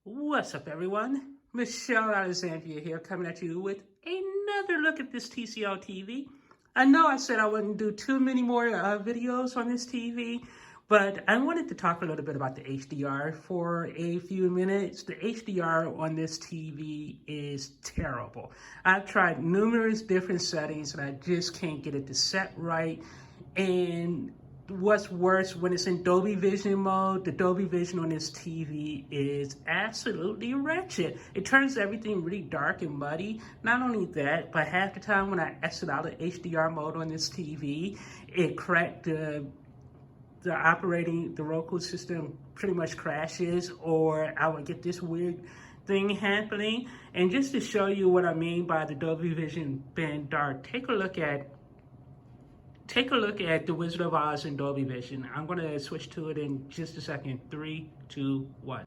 What's up, everyone? Michelle Alexandria here, coming at you with another look at this TCL TV. I know I said I wouldn't do too many more videos on this TV, but I wanted to talk a little bit about the HDR for a few minutes. The HDR on this TV is terrible. I've tried numerous different settings and I just can't get it to set right. And what's worse, when it's in Dolby Vision mode, the Dolby Vision on this TV is absolutely wretched. It turns everything really dark and muddy. Not only that, but half the time when I exit out of HDR mode on this TV, it cracked the local system pretty much crashes, or I would get this weird thing happening. And just to show you what I mean by the Dolby Vision being dark, take a look at The Wizard of Oz in Dolby Vision. I'm going to switch to it in just a second. 3, 2, 1.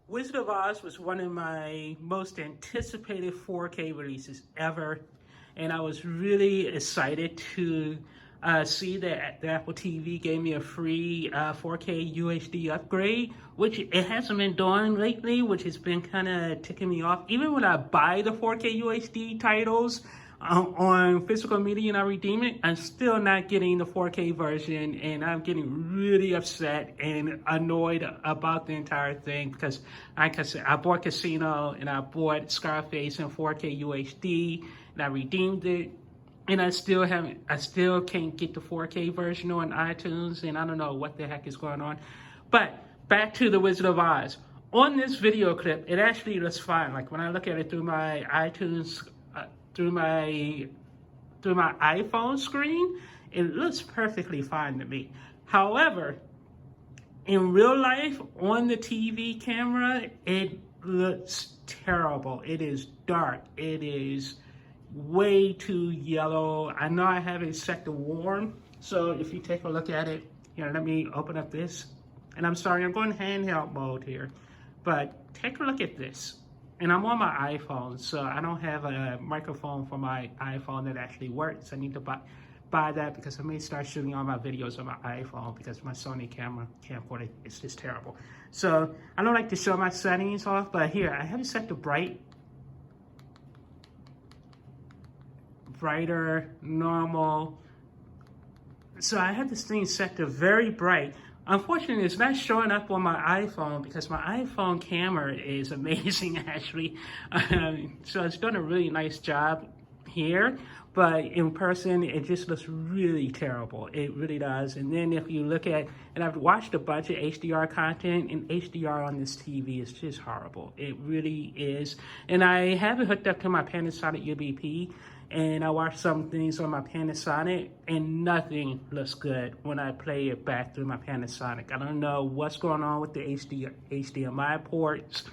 Wizard of Oz was one of my most anticipated 4K releases ever, and I was really excited to see that the Apple TV gave me a free 4K UHD upgrade, which it hasn't been doing lately, which has been kind of ticking me off. Even when I buy the 4K UHD titles on physical media and I redeem it, I'm still not getting the 4K version, and I'm getting really upset and annoyed about the entire thing because, like I said, I bought Casino and I bought Scarface in 4K UHD and I redeemed it, and I still can't get the 4K version on iTunes, and I don't know what the heck is going on. But back to The Wizard of Oz. On this video clip, it actually looks fine. Like when I look at it through my iTunes, through my iPhone screen, it looks perfectly fine to me. However, in real life, on the TV camera, it looks terrible. It is dark. It is way too yellow. I know I have it set to warm, so if you take a look at it, here, let me open up this. And I'm sorry, I'm going handheld mode here, but take a look at this. And I'm on my iPhone, so I don't have a microphone for my iPhone that actually works. I need to buy that because I may start shooting all my videos on my iPhone because my Sony camcorder is just terrible. So I don't like to show my settings off, but here, I have it set to brighter, normal. So I have this thing set to very bright. Unfortunately, it's not showing up on my iPhone because my iPhone camera is amazing, actually. So it's done a really nice job here, but in person, it just looks really terrible. It really does. And then if you look at, and I've watched a bunch of HDR content, and HDR on this TV is just horrible. It really is. And I have it hooked up to my Panasonic UBP, and I watched some things on my Panasonic, and nothing looks good when I play it back through my Panasonic. I don't know what's going on with the HDMI ports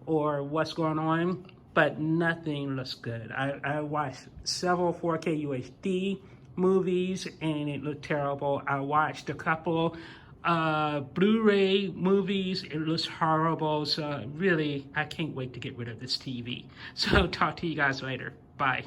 or what's going on, but nothing looks good. I watched several 4K UHD movies, and it looked terrible. I watched a couple Blu-ray movies. It looks horrible. So really, I can't wait to get rid of this TV. So talk to you guys later. Bye.